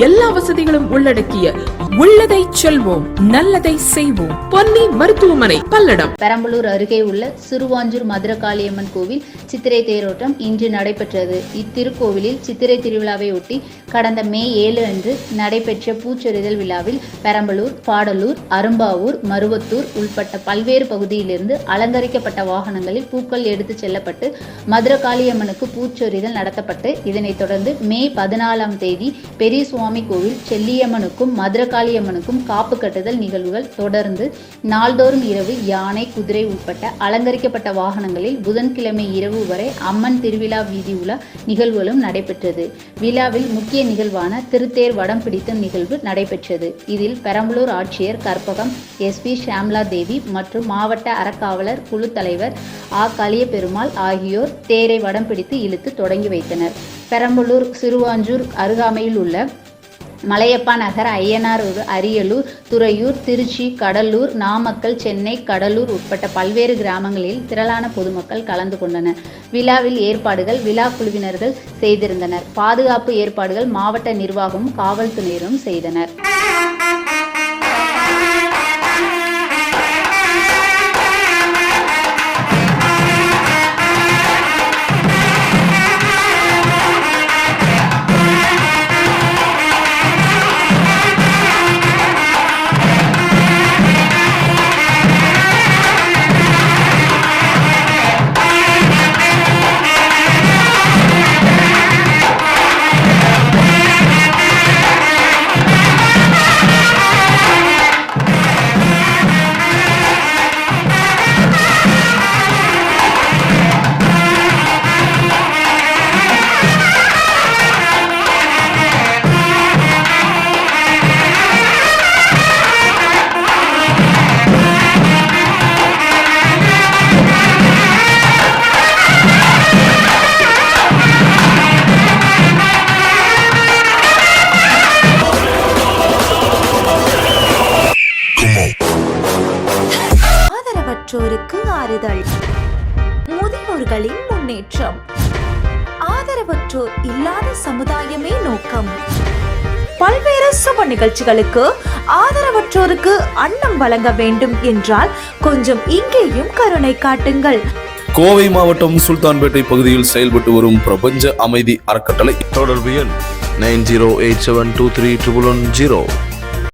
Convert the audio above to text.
எல்லா வசதிகளும் உள்ளடக்கிய உள்ளதை செல்வோம் நல்லதை செய்வோம் பொன்னி மருத்துவமனை பல்லடம். பெரம்பலூர் அருகே உள்ள சிறுவாஞ்சூர் மதுரகாளியம்மன் கோவில் சித்திரை தேரோட்டம் இன்று நடைபெற்றது. இத்திருக்கோவிலில் சித்திரை திருவிழாவை ஒட்டி கடந்த மே 7 அன்று நடைபெற்ற பூச்சொரிதல் விழாவில் பெரம்பலூர், பாடலூர், அரும்பாவூர், மருவத்தூர் உள்பட்ட பல்வேறு பகுதியிலிருந்து அலங்கரிக்கப்பட்ட வாகனங்களில் பூக்கள் எடுத்துச் செல்லப்பட்டு மதுரகாளியம்மனுக்கு பூச்சொரிதல் நடத்தப்பட்டு இதனைத் தொடர்ந்து மே 14ஆம் தேதி பெரிய சுவாமி கோவில் செல்லியம்மனுக்கும் மதுரகாளியம்மனுக்கும் காப்பு கட்டுதல் நிகழ்வுகள் தொடர்ந்து நாள்தோறும் இரவு யானை, குதிரை உட்பட்ட அலங்கரிக்கப்பட்ட வாகனங்களில் புதன்கிழமை இரவு வரை அம்மன் திருவிழா வீதி உலா நிகழ்வுகளும் நடைபெற்றது. விழாவில் முக்கிய நிகழ்வான திருத்தேர் வடம் பிடித்தும் நிகழ்வு நடைபெற்றது. இதில் பெரம்பலூர் ஆட்சியர் கற்பகம் SP ஷாம்லா தேவி மற்றும் மாவட்ட அறக்காவலர் குழு தலைவர் கலியபெருமாள் ஆகியோர் தேரை வடம் பிடித்து இழுத்து தொடங்கி வைத்தனர். பெரம்பலூர் சிறுவாஞ்சூர் அருகாமையில் உள்ள மலையப்பா நகர், ஐயனார், அரியலூர், துறையூர், திருச்சி, கடலூர், நாமக்கல், சென்னை, கடலூர் உட்பட்ட பல்வேறு கிராமங்களில் திரளான பொதுமக்கள் கலந்து கொண்டனர். விழாவில் ஏற்பாடுகள் விழா குழுவினர்கள் செய்திருந்தனர். பாதுகாப்பு ஏற்பாடுகள் மாவட்ட நிர்வாகமும் காவல்துறையினரும் செய்தனர். ஆதரவற்றோருக்கு ஆறுதல், முதியோர்களின் முன்னேற்றம், ஆதரவற்றோர் இல்லாத சமுதாயமே நோக்கம். பல்வேறு சுப நிகழ்ச்சிகளுக்கு ஆதரவற்றோருக்கு அன்னம் வழங்க வேண்டும் என்றால் கொஞ்சம் இங்கேயும் கருணை காட்டுங்கள். கோவை மாவட்டம் சுல்தான்பேட்டை பகுதியில் செயல்பட்டு வரும் பிரபஞ்ச அமைதி அறக்கட்டளை. தொடர்பு எண் 9087231110.